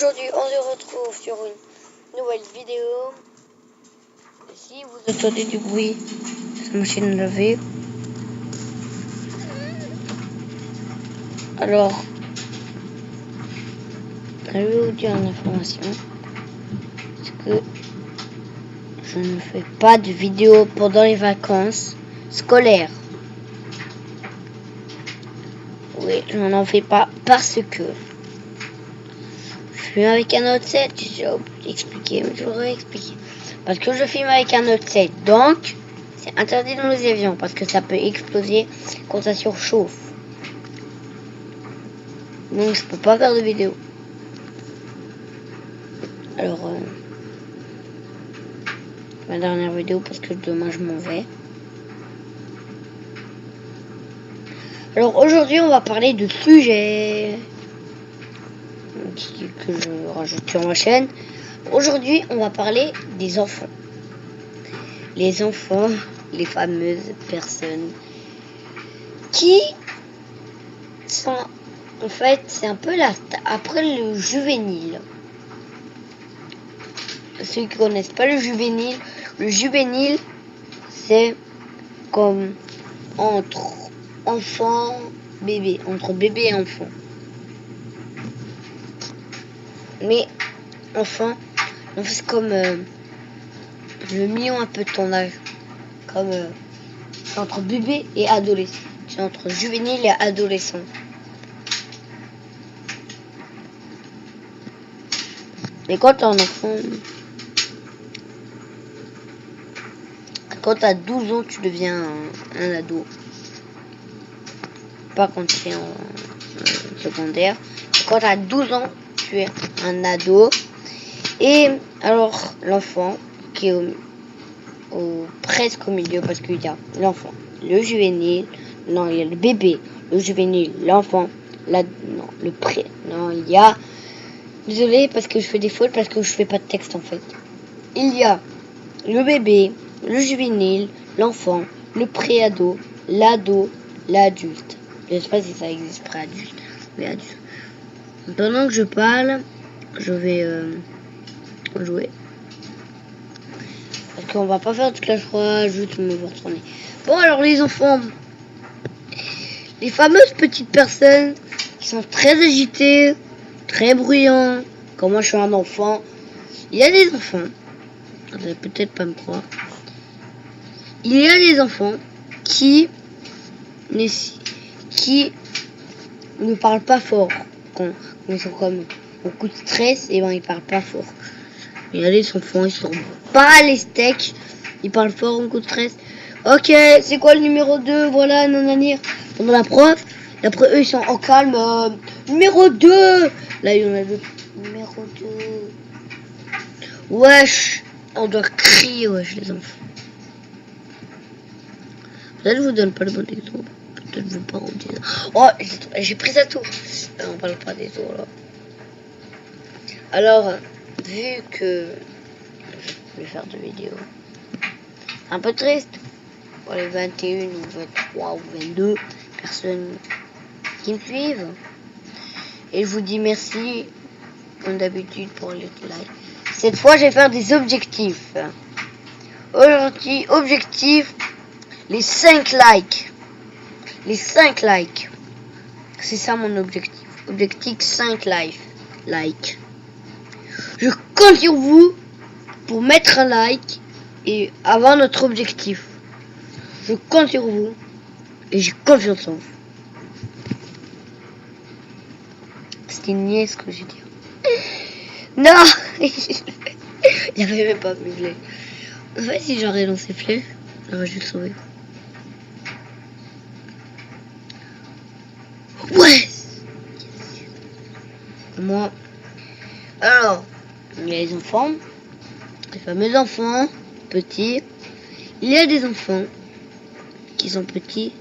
Aujourd'hui, on se retrouve sur une nouvelle vidéo. Si vous entendez du bruit, c'est la machine à laver. Alors, je vais vous dire une information. C'est que je ne fais pas de vidéo pendant les vacances scolaires. Oui, je n'en fais pas parce que je filme avec un Note 7. J'ai expliqué, mais j'aurais expliqué. Parce que je filme avec un Note 7. Donc, c'est interdit dans les avions parce que ça peut exploser quand ça surchauffe. Donc, je peux pas faire de vidéo. Alors, ma dernière vidéo parce que demain je m'en vais. Alors aujourd'hui on va parler de sujets que je rajoute sur ma chaîne. Aujourd'hui on va parler des enfants. Les enfants, les fameuses personnes qui sont en fait c'est un peu là après le juvénile. Ceux qui connaissent pas le juvénile c'est comme entre enfant, bébé, entre bébé et enfant. Mais enfant, c'est comme le milieu un peu de ton âge. Comme c'est entre bébé et adolescent. C'est entre juvénile et adolescent. Mais quand t'es un enfant, quand t'as 12 ans, tu deviens un ado. Pas quand tu es en secondaire. Quand tu as 12 ans, tu es un ado. Et alors, l'enfant, qui est presque au milieu, parce qu'il y a l'enfant, le juvénile, non, il y a le bébé, le juvénile, l'enfant, le pré. Non, il y a... Désolé, parce que je fais des fautes, parce que je fais pas de texte, en fait. Il y a le bébé, le juvénile, l'enfant, le pré-ado, l'ado, l'adulte. Je sais pas si ça existe pré-adulte, mais adulte. Pendant que je parle, je vais jouer. Parce qu'on va pas faire toute la joie, juste me retourner. Bon, alors les enfants, les fameuses petites personnes qui sont très agitées, très bruyants, comme moi je suis un enfant. Il y a des enfants, vous allez peut-être pas me croire. Il y a des enfants qui ne parlent pas fort quand ils sont comme beaucoup de stress, et ben ils parlent pas fort. Il y a des enfants, ils sont pas les steaks, ils parlent fort en coup de stress. Ok, c'est quoi le numéro 2? Voilà, nananir. Pendant la prof, d'après eux ils sont en calme. Numéro 2. Là il y en a deux. Numéro 2. Wesh, on doit crier, wesh les enfants. Peut-être je vous donne pas le bon exemple. Peut-être je veux pas en dire. Oh, j'ai pris sa tour. On parle pas des tours là. Alors, vu que je vais faire de vidéos, un peu triste pour les 21 ou 23 ou 22 personnes qui me suivent. Et je vous dis merci, comme d'habitude, pour les likes. Cette fois, je vais faire des objectifs. Aujourd'hui, objectif, les 5 likes. Les 5 likes. C'est ça mon objectif. Objectif 5 likes. Je compte sur vous pour mettre un like et avoir notre objectif. Je compte sur vous et j'ai confiance en vous. C'était niais ce que j'ai dit. Non. Il n'y avait même pas mes. En fait, si j'aurais lancé flèche, j'aurais juste sauvé. Ouais. Moi. Alors, il y a les enfants, les fameux enfants petits. Il y a des enfants qui sont petits,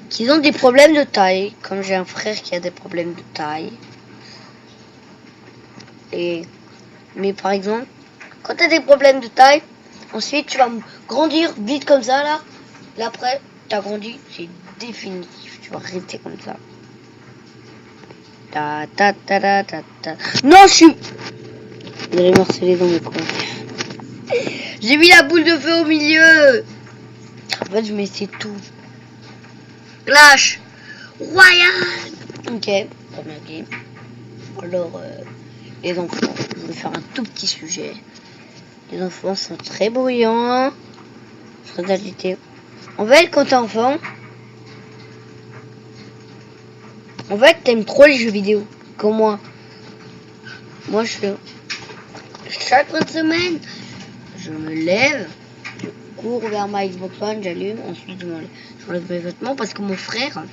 qui ont des problèmes de taille, comme j'ai un frère qui a des problèmes de taille. Mais par exemple, quand tu as des problèmes de taille, ensuite tu vas grandir vite comme ça là. Là après, tu as grandi, c'est définitif, tu vas rester comme ça. Ta ta ta ta ta ta. Non, je suis... Vous allez me harceler dans mes commentaires. J'ai mis la boule de feu au milieu. En fait, je mets c'est tout. Clash Royale. Ok, première game. Alors, les enfants, je vais faire un tout petit sujet. Les enfants sont très bruyants, très agités. En fait, quand t'es enfant, en fait, t'aimes trop les jeux vidéo, comme moi. Moi, chaque fin de semaine, je me lève, je cours vers ma Xbox One, j'allume, ensuite j'enlève mes vêtements parce que mon frère,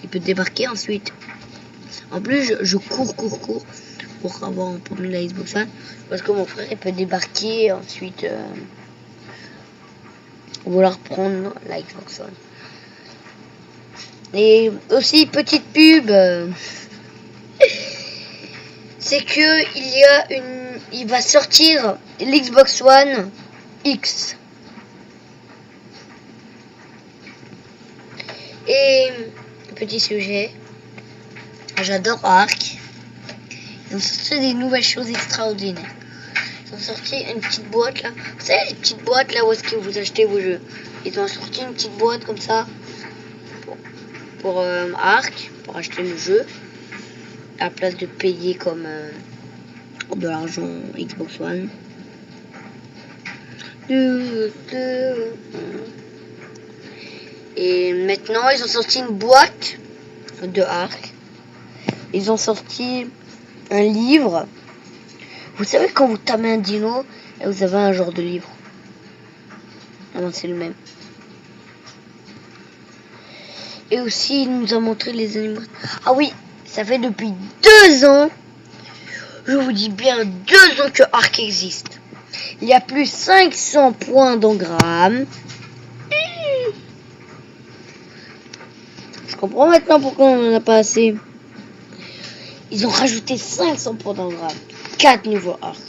il peut débarquer ensuite. En plus, je cours pour avoir pour la Xbox One parce que mon frère, il peut débarquer ensuite vouloir prendre la Xbox One. Et aussi, petite pub, c'est que il va sortir l'Xbox One X. Et petit sujet, j'adore Ark. Ils ont sorti des nouvelles choses extraordinaires. Ils ont sorti une petite boîte là. Vous savez les petites boîtes là où est-ce que vous achetez vos jeux. Ils ont sorti une petite boîte comme ça pour Ark, pour acheter le jeu. À la place de payer comme de l'argent Xbox One. Et maintenant ils ont sorti une boîte de Ark. Ils ont sorti un livre. Vous savez quand vous tapez un dino et vous avez un genre de livre. Ah non, c'est le même. Et aussi il nous a montré les animaux. Ah oui, ça fait depuis 2 ans. Je vous dis bien 2 ans que Ark existe. Il y a plus 500 points d'engramme. Je comprends maintenant pourquoi on n'en a pas assez. Ils ont rajouté 500 points d'engramme. 4 nouveaux Ark.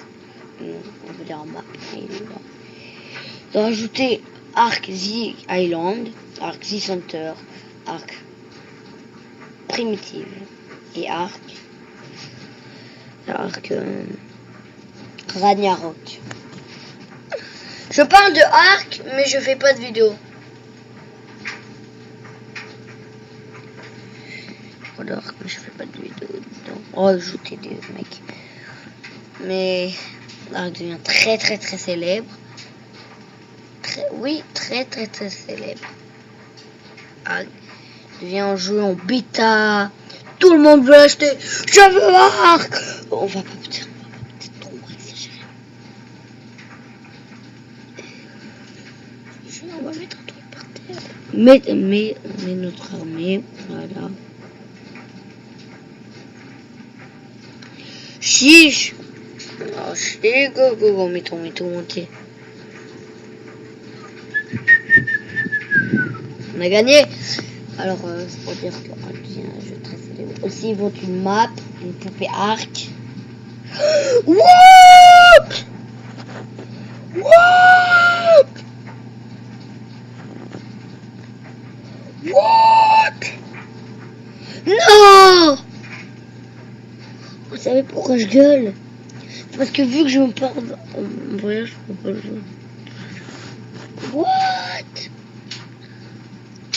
On peut dire en map. Ils ont rajouté Ark The Island, Ark The Center, Ark Primitive et Ark Ragnarok. Je parle de Ark, mais je fais pas de vidéo. Alors que je fais pas de vidéo dedans. Oh, ajouter des mecs. Mais Ark devient très célèbre. Très célèbre. Ark devient un jeu en bêta. Tout le monde veut l'acheter. Je veux Ark. On va pas dire trop exagéré. On va mettre un truc par terre. Mais notre armée, voilà. Chiche. Oh, chiche, go, mettons entier. On a gagné. Alors, c'est pour dire que Ark devient un jeu très célèbre. Aussi, ils vont une map, une poupée Ark. What? Non! Vous savez pourquoi je gueule? C'est parce que vu que je me pars en voyage, je peux pas le jouer. What?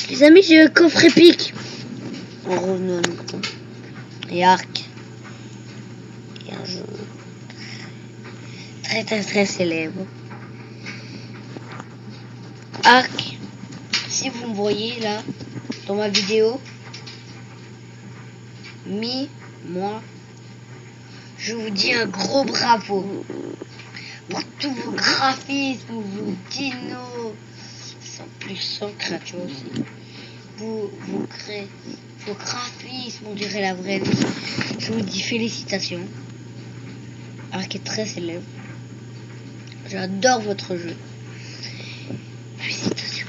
Les amis, j'ai un coffre épique. En revenant à nous. Et Ark. Et un jeu très célèbre. Ark. Si vous me voyez là, dans ma vidéo, moi, je vous dis un gros bravo pour tous vos graphismes, vos dinos, sans plus sans créatures aussi. Vous créez vos graphismes, on dirait la vraie vie. Je vous dis félicitations. Ark est très célèbre. J'adore votre jeu. Félicitations.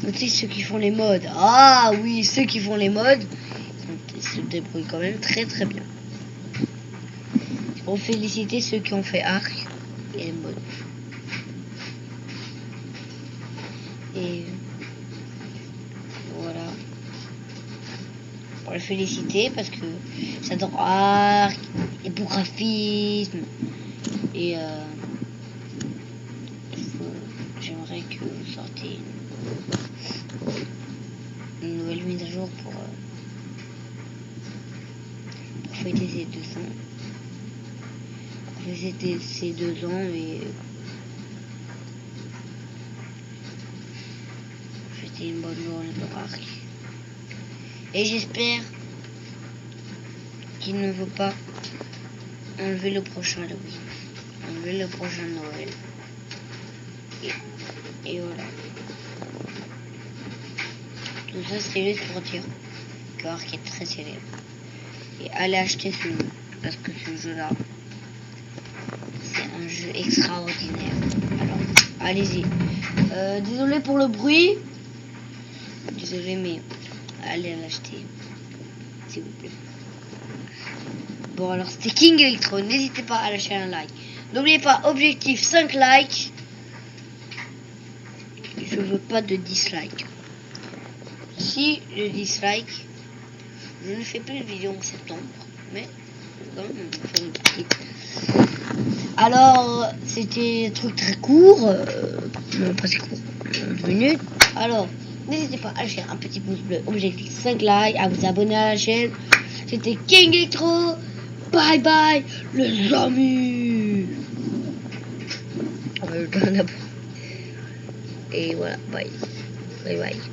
Aussi ceux qui font les mods. Ah oui, ceux qui font les mods, ils se débrouillent quand même très bien. Pour féliciter ceux qui ont fait Ark et les mods. Et voilà. pour le féliciter parce que j'adore art et beau graphisme et j'aimerais que vous sortiez une nouvelle mise à jour pour fêter ses 2 ans. Pour fêter ses 2 ans et fêter une bonne journée de Arc. Et j'espère qu'il ne veut pas enlever le prochain Halloween, enlever le prochain Noël. Et voilà. Tout ça c'est juste pour dire que Arc est très célèbre. Et allez acheter ce jeu, parce que ce jeu là c'est un jeu extraordinaire. Alors allez-y. Désolé pour le bruit. Désolé mais allez l'acheter s'il vous plaît. Bon alors c'était King Electro, n'hésitez pas à lâcher un like. N'oubliez pas, objectif 5 likes. Je veux pas de dislike. Si je dislike, je ne fais plus de vidéo en septembre. Mais quand même, on va faire une petite. Alors c'était un truc très court, non pas si court, 11 minutes. Alors n'hésitez pas à lâcher un petit pouce bleu, objectif 5 likes, à vous abonner à la chaîne. C'était King Electro. Bye bye les amis. Et voilà, bye. Bye bye.